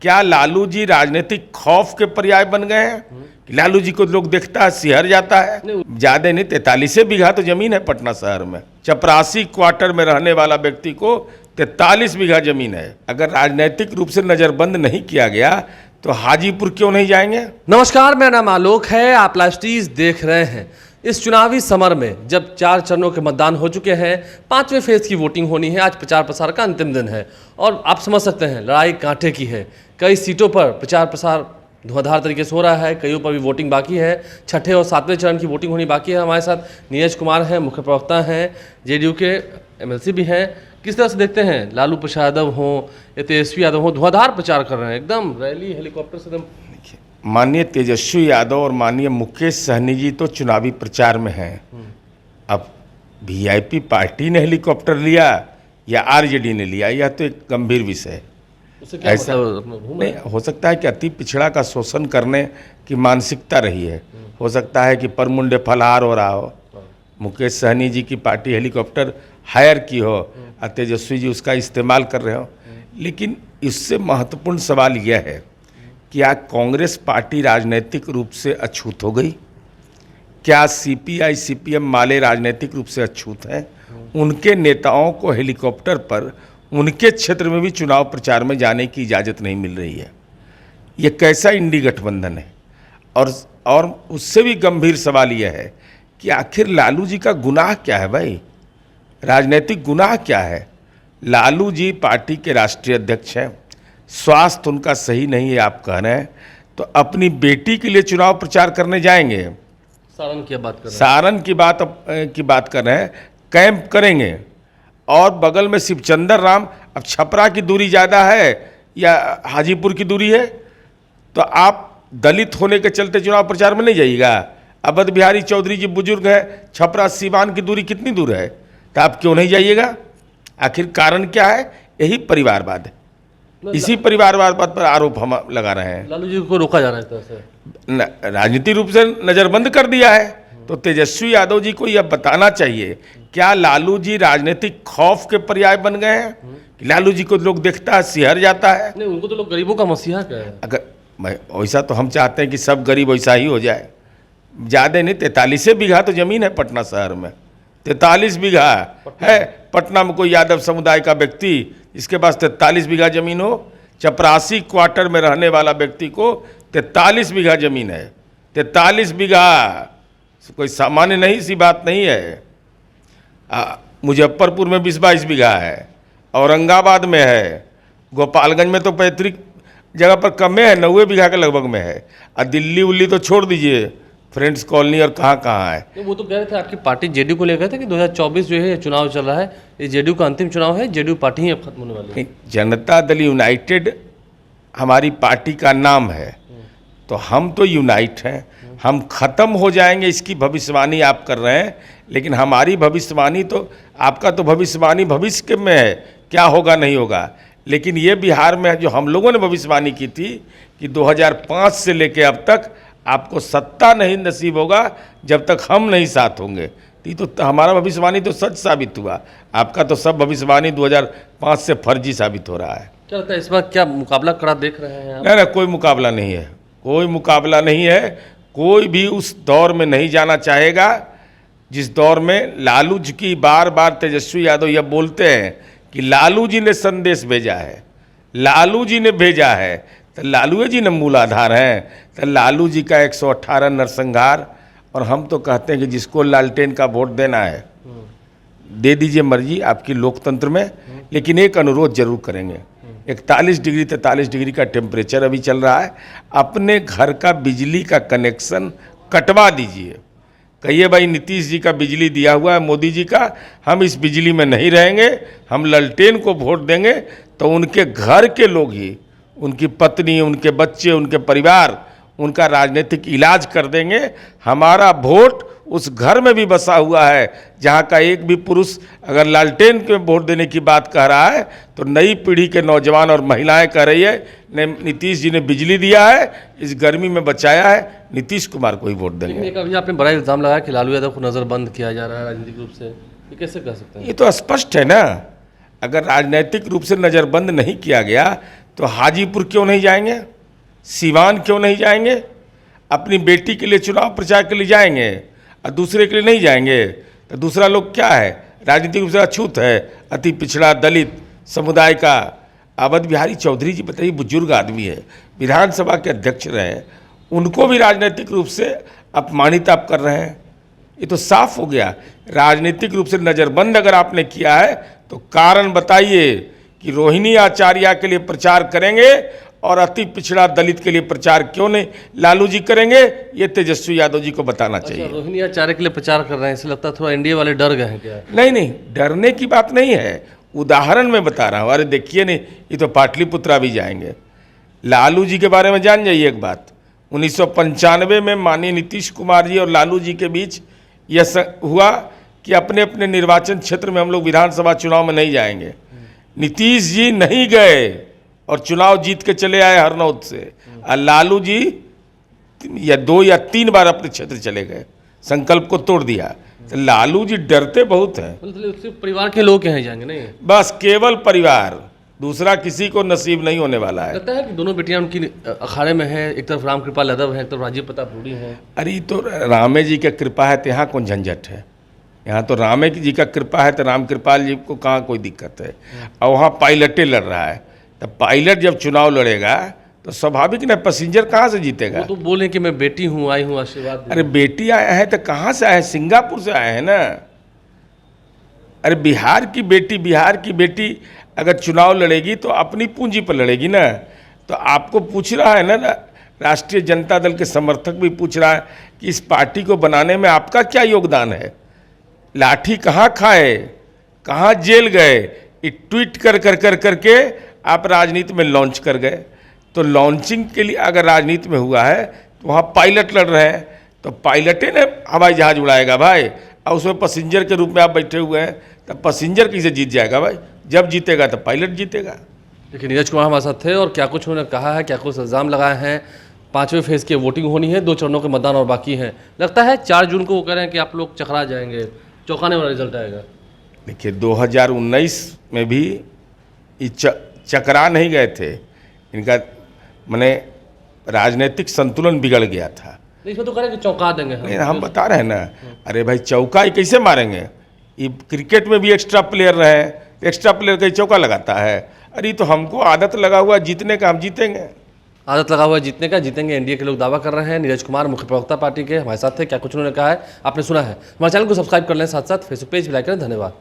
क्या लालू जी राजनीतिक खौफ के पर्याय बन गए हैं कि लालू जी को लोग देखता है सिहर जाता है? ज्यादा नहीं, 43 बीघा तो जमीन है पटना शहर में। चपरासी क्वार्टर में रहने वाला व्यक्ति को 43 बीघा जमीन है। अगर राजनीतिक रूप से नजरबंद नहीं किया गया तो हाजीपुर क्यों नहीं जाएंगे? नमस्कार, मेरा नाम आलोक है। आप लाइव टीज देख रहे हैं। इस चुनावी समर में जब 4 चरणों के मतदान हो चुके हैं, 5वें फेज की वोटिंग होनी है। आज प्रचार प्रसार का अंतिम दिन है और आप समझ सकते हैं लड़ाई कांटे की है। कई सीटों पर प्रचार प्रसार धुआंधार तरीके से हो रहा है, कईयों पर भी वोटिंग बाकी है। 6ठे और 7वें चरण की वोटिंग होनी बाकी है। हमारे साथ नीरज कुमार हैं, मुख्य प्रवक्ता हैं, जेडीयू के एमएलसी भी हैं। किस तरह से देखते हैं लालू प्रसाद यादव हों या तेजस्वी यादव हों, धुआंधार प्रचार कर रहे हैं, एकदम रैली हेलीकॉप्टर से एकदम। माननीय तेजस्वी यादव और माननीय मुकेश सहनी जी तो चुनावी प्रचार में हैं। अब वीआईपी पार्टी ने हेलीकॉप्टर लिया या आरजेडी ने लिया, यह तो एक गंभीर विषय है। ऐसा नहीं हो सकता है कि अति पिछड़ा का शोषण करने की मानसिकता रही है। हो सकता है कि परमुंडे फलहार हो रहा हो, मुकेश सहनी जी की पार्टी हेलीकॉप्टर हायर की हो और तेजस्वी जी उसका इस्तेमाल कर रहे हो। लेकिन इससे महत्वपूर्ण सवाल यह है क्या कांग्रेस पार्टी राजनीतिक रूप से अछूत हो गई? क्या सीपीआई सीपीएम माले राजनीतिक रूप से अछूत हैं? उनके नेताओं को हेलीकॉप्टर पर उनके क्षेत्र में भी चुनाव प्रचार में जाने की इजाज़त नहीं मिल रही है। ये कैसा इंडी गठबंधन है? और उससे भी गंभीर सवाल यह है कि आखिर लालू जी का गुनाह क्या है भाई? राजनीतिक गुनाह क्या है? लालू जी पार्टी के राष्ट्रीय अध्यक्ष हैं, स्वास्थ्य उनका सही नहीं है आप कह रहे हैं, तो अपनी बेटी के लिए चुनाव प्रचार करने जाएंगे। सारण की बात कर रहे हैं, सारण की बात कर रहे हैं, कैंप करेंगे और बगल में शिवचंद्र राम। अब छपरा की दूरी ज़्यादा है या हाजीपुर की दूरी है? तो आप दलित होने के चलते चुनाव प्रचार में नहीं जाइएगा? अवध बिहारी चौधरी जी बुजुर्ग हैं, छपरा सीवान की दूरी कितनी दूर है, तो आप क्यों नहीं जाइएगा? आखिर कारण क्या है? यही परिवारवाद है। इसी परिवारवाद पर आरोप हम लगा रहे हैं। लालू जी को रोका जा रहा है इस तरह से, राजनीतिक रूप से नज़रबंद कर दिया है। तो तेजस्वी यादव जी को यह बताना चाहिए क्या लालू जी राजनीतिक खौफ के पर्याय बन गए हैं कि लालू जी को लोग देखता है सिहर जाता है? नहीं, उनको तो लोग गरीबों का मसीहा कह रहे हैं। अगर वैसा तो हम चाहते हैं कि सब गरीब वैसा ही हो जाए। ज़्यादा नहीं, 43 बीघा तो जमीन है पटना शहर में। 43 बीघा है पटना में। कोई यादव समुदाय का व्यक्ति इसके पास 43 बीघा जमीन हो, चपरासी क्वार्टर में रहने वाला व्यक्ति को 43 बीघा जमीन है। 43 बीघा कोई सामान्य नहीं सी बात नहीं है। मुजफ्फरपुर में 20-22 बीघा है, औरंगाबाद में है, गोपालगंज में तो पैतृक जगह पर कम है, 90 बीघा के लगभग में है। और दिल्ली उल्ली तो छोड़ दीजिए, फ्रेंड्स कॉलोनी और कहाँ कहाँ है। तो वो तो कह रहे थे आपकी पार्टी जेडीयू को लेकर थे कि 2024 जो है चुनाव चल रहा है, ये जेडीयू का अंतिम चुनाव है, जेडीयू पार्टी ही अब खत्म होने वाली है। जनता दल यूनाइटेड हमारी पार्टी का नाम है, तो हम तो यूनाइट हैं। हम खत्म हो जाएंगे इसकी भविष्यवाणी आप कर रहे हैं, लेकिन हमारी भविष्यवाणी तो, आपका तो भविष्यवाणी भविष्य के में है, क्या होगा नहीं होगा। लेकिन ये बिहार में जो हम लोगों ने भविष्यवाणी की थी कि 2005 से लेकर अब तक आपको सत्ता नहीं नसीब होगा जब तक हम नहीं साथ होंगे। तो हमारा भविष्यवाणी तो सच साबित हुआ। आपका तो सब भविष्यवाणी 2005 से फर्जी साबित हो रहा है। क्या लगता है इस बार क्या मुकाबला कड़ा देख रहे हैं आप? नहीं, कोई मुकाबला नहीं है, कोई मुकाबला नहीं है। कोई भी उस दौर में नहीं जाना चाहेगा जिस दौर में लालू जी की बार बार तेजस्वी यादव यह बोलते हैं कि लालू जी ने संदेश भेजा है, लालू जी ने भेजा है। तो लालू जी ने मूल आधार हैं। तो लालू जी का 118 नरसंहार, और हम तो कहते हैं कि जिसको लालटेन का वोट देना है दे दीजिए, मर्जी आपकी लोकतंत्र में। लेकिन एक अनुरोध जरूर करेंगे, 41 डिग्री 43 डिग्री का टेम्परेचर अभी चल रहा है, अपने घर का बिजली का कनेक्शन कटवा दीजिए। कहिए भाई नीतीश जी का बिजली दिया हुआ है, मोदी जी का, हम इस बिजली में नहीं रहेंगे, हम ललटेन को वोट देंगे। तो उनके घर के लोग ही, उनकी पत्नी, उनके बच्चे, उनके परिवार, उनका राजनीतिक इलाज कर देंगे। हमारा वोट उस घर में भी बसा हुआ है जहाँ का एक भी पुरुष अगर लालटेन के वोट देने की बात कह रहा है तो नई पीढ़ी के नौजवान और महिलाएं कह रही है नीतीश जी ने बिजली दिया है, इस गर्मी में बचाया है, नीतीश कुमार को ही वोट देंगे। अभी आपने बड़ा इल्जाम लगाया कि लालू यादव को नज़रबंद किया जा रहा है राजनीतिक रूप से, ये कैसे कह सकते हैं? ये तो स्पष्ट है ना। अगर राजनीतिक रूप से नज़रबंद नहीं किया गया तो हाजीपुर क्यों नहीं जाएंगे, सीवान क्यों नहीं जाएंगे? अपनी बेटी के लिए चुनाव प्रचार के लिए जाएंगे और दूसरे के लिए नहीं जाएंगे, तो दूसरा लोग क्या है? राजनीतिक रूप से अछूत है, अति पिछड़ा दलित समुदाय का। अवध बिहारी चौधरी जी बताइए, बुजुर्ग आदमी है, विधानसभा के अध्यक्ष रहे हैं, उनको भी राजनीतिक रूप से अपमानित आप कर रहे हैं। ये तो साफ हो गया, राजनीतिक रूप से नज़रबंद अगर आपने किया है तो कारण बताइए कि रोहिणी आचार्य के लिए प्रचार करेंगे और अति पिछड़ा दलित के लिए प्रचार क्यों नहीं लालू जी करेंगे? ये तेजस्वी यादव जी को बताना चाहिए। रोहिणी आचार्य के लिए प्रचार कर रहे हैं, इससे लगता है थोड़ा एनडीए वाले डर गए हैं क्या? नहीं नहीं, डरने की बात नहीं है, उदाहरण मैं बता रहा हूँ। अरे देखिए नहीं, ये तो पाटलिपुत्रा भी जाएंगे। लालू जी के बारे में जान जाइए एक बात, 1995 में माननीय नीतीश कुमार जी और लालू जी के बीच यह हुआ कि अपने अपने निर्वाचन क्षेत्र में हम लोग विधानसभा चुनाव में नहीं जाएंगे। नीतीश जी नहीं गए और चुनाव जीत के चले आए हरनौत से, और लालू जी या 2 या 3 बार अपने क्षेत्र चले गए, संकल्प को तोड़ दिया। तो लालू जी डरते बहुत हैं। मतलब सिर्फ परिवार के लोग यहाँ जाएंगे नहीं? बस केवल परिवार, दूसरा किसी को नसीब नहीं होने वाला है। लगता है कि दोनों बेटियां उनकी अखाड़े में हैं, एक तरफ रामकृपाल यादव है, एक तरफ राजीव प्रताप रूडी हैं। अरे ये तो रामे जी का कृपा है तो यहाँ कौन झंझट है? यहाँ तो रामे जी का कृपा है तो राम कृपाल जी को कहाँ कोई दिक्कत है? और वहाँ पायलटे लड़ रहा है, तो पायलट जब चुनाव लड़ेगा तो स्वाभाविक ना, पैसेंजर कहाँ से जीतेगा? वो तो बोले कि मैं बेटी हूँ, आई हूँ आशीर्वाद देने। अरे बेटी आया है तो कहाँ से आया है? सिंगापुर से आया है ना। अरे बिहार की बेटी अगर चुनाव लड़ेगी तो अपनी पूंजी पर लड़ेगी ना। तो आपको पूछ रहा है ना, राष्ट्रीय जनता दल के समर्थक भी पूछ रहा है कि इस पार्टी को बनाने में आपका क्या योगदान है? लाठी कहाँ खाए, कहाँ जेल गए, ये ट्वीट करके आप राजनीति में लॉन्च कर गए। तो लॉन्चिंग के लिए अगर राजनीति में हुआ है तो वहाँ पायलट लड़ रहे हैं, तो पायलटे ने हवाई जहाज उड़ाएगा भाई, और उसमें पैसेंजर के रूप में आप बैठे हुए हैं, तो पैसेंजर किसे जीत जाएगा भाई? जब जीतेगा तो पायलट जीतेगा। देखिए नीरज कुमार हमारे साथ थे और क्या कुछ उन्होंने कहा है, क्या कुछ इल्ज़ाम लगाए हैं। 5वें फेज की वोटिंग होनी है, 2 चरणों के मतदान और बाकी हैं। लगता है 4 जून को वो कह रहे हैं कि आप लोग चकरा जाएंगे, चौंकाने वाला रिजल्ट आएगा। देखिए 2019 में भी ये चकरा नहीं गए थे, इनका माने राजनीतिक संतुलन बिगड़ गया था। इसमें तो कह रहे हैं कि चौंका देंगे नहीं, हम बता रहे हैं ना। अरे भाई चौका ही कैसे मारेंगे? ये क्रिकेट में भी एक्स्ट्रा प्लेयर रहे, एक्स्ट्रा प्लेयर कहीं चौका लगाता है? अरे तो हमको आदत लगा हुआ जीतने का, हम जीतेंगे। आदत लगा हुआ है जीतने का, जीतेंगे एनडीए के लोग दावा कर रहे हैं। नीरज कुमार मुख्य प्रवक्ता पार्टी के हमारे साथ थे, क्या कुछ उन्होंने कहा है आपने सुना है। हमारे चैनल को सब्सक्राइब कर लें, साथ साथ फेसबुक पेज भी लाइक करें। धन्यवाद।